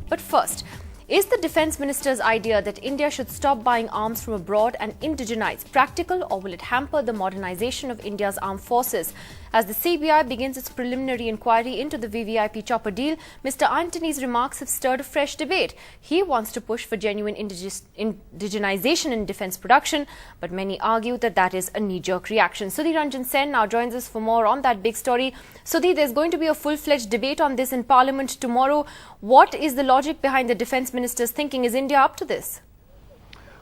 But first, is the Defence Minister's idea that India should stop buying arms from abroad and indigenize practical, or will it hamper the modernisation of India's armed forces? As the CBI begins its preliminary inquiry into the VVIP chopper deal, Mr. Antony's remarks have stirred a fresh debate. He wants to push for genuine indigenization in defence production, but many argue that that is a knee-jerk reaction. Sudhi Ranjan Sen now joins us for more on that big story. Sudhi, there's going to be a full-fledged debate on this in Parliament tomorrow. What is the logic behind the Defence Minister's thinking? Is India up to this?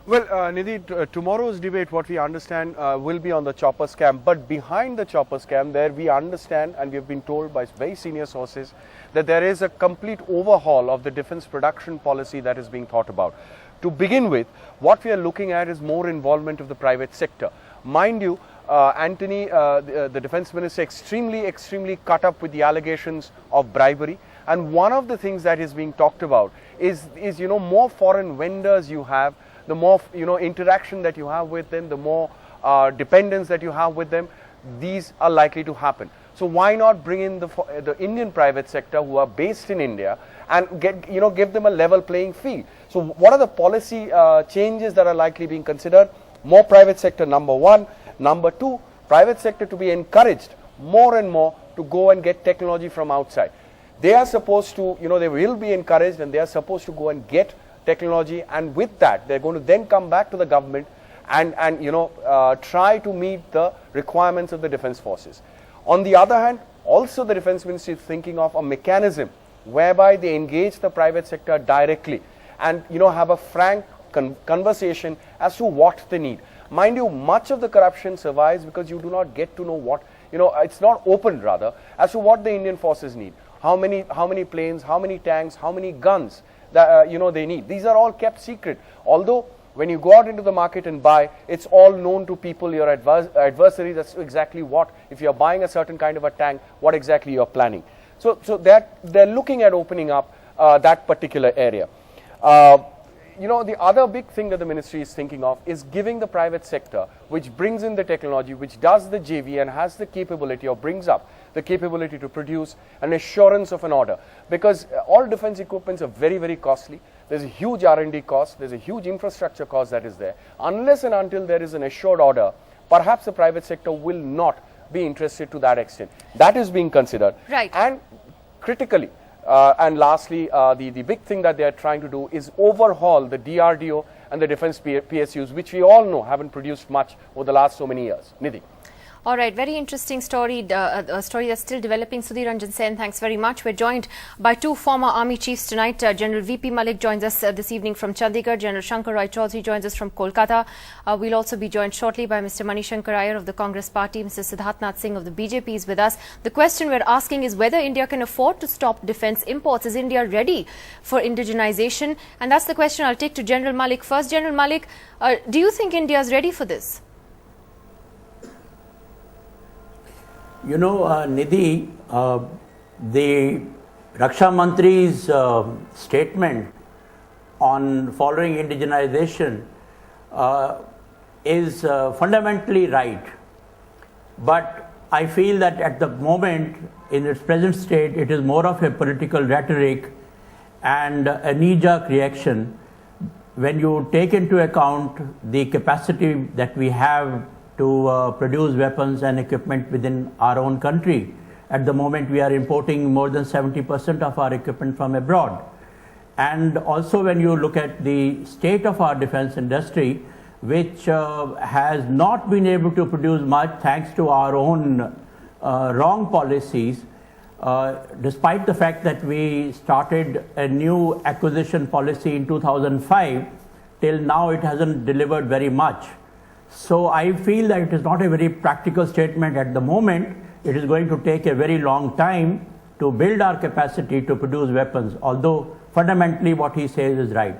Well, Nidhi, tomorrow's debate, what we understand, will be on the chopper scam. But behind the chopper scam, there we understand, and we have been told by very senior sources, that there is a complete overhaul of the defence production policy that is being thought about. To begin with, what we are looking at is more involvement of the private sector. Mind you, Antony, the Defence Minister, extremely cut up with the allegations of bribery. And one of the things that is being talked about is more foreign vendors you have, the more interaction that you have with them, the more dependence that you have with them, these are likely to happen. So why not bring in the Indian private sector who are based in India and give them a level playing field? So what are the policy changes that are likely being considered? More private sector, number one. Number two, private sector to be encouraged more and more to go and get technology from outside. They are supposed to, they will be encouraged, and they are supposed to go and get technology, and with that they're going to then come back to the government and try to meet the requirements of the defence forces. On the other hand, also the Defence Ministry is thinking of a mechanism whereby they engage the private sector directly and have a frank conversation as to what they need. Mind you, much of the corruption survives because you do not get to know what, it's not open rather, as to what the Indian forces need. How many planes, how many tanks, how many guns that they need. These are all kept secret. Although when you go out into the market and buy, it's all known to people, your adversaries, that's exactly what, if you're buying a certain kind of a tank, what exactly you're planning. So that they're looking at opening up that particular area. The other big thing that the ministry is thinking of is giving the private sector, which brings in the technology, which does the JV and has the capability, or brings up the capability to produce an assurance of an order. Because all defense equipments are very costly. There's a huge R&D cost. There's a huge infrastructure cost that is there. Unless and until there is an assured order, perhaps the private sector will not be interested to that extent. That is being considered. Right. And critically, and lastly, the big thing that they are trying to do is overhaul the DRDO and the defense PSUs, which we all know haven't produced much over the last so many years. Nidhi. All right, very interesting story, a story that's still developing. Sudhi Ranjan Sen, thanks very much. We're joined by two former army chiefs tonight. General VP Malik joins us this evening from Chandigarh. General Shankar Rai Chaudhary joins us from Kolkata. We'll also be joined shortly by Mr. Manishankar Iyer of the Congress Party. Mr. Siddharth Singh of the BJP is with us. The question we're asking is whether India can afford to stop defence imports. Is India ready for indigenization? And that's the question I'll take to General Malik first. General Malik, do you think India is ready for this? Nidhi, the Raksha Mantri's statement on following indigenization is fundamentally right. But I feel that at the moment, in its present state, it is more of a political rhetoric and a knee-jerk reaction when you take into account the capacity that we have to produce weapons and equipment within our own country. At the moment, we are importing more than 70% of our equipment from abroad. And also when you look at the state of our defense industry, which has not been able to produce much thanks to our own wrong policies, despite the fact that we started a new acquisition policy in 2005, till now it hasn't delivered very much. So I feel that it is not a very practical statement at the moment. It is going to take a very long time to build our capacity to produce weapons, although fundamentally what he says is right.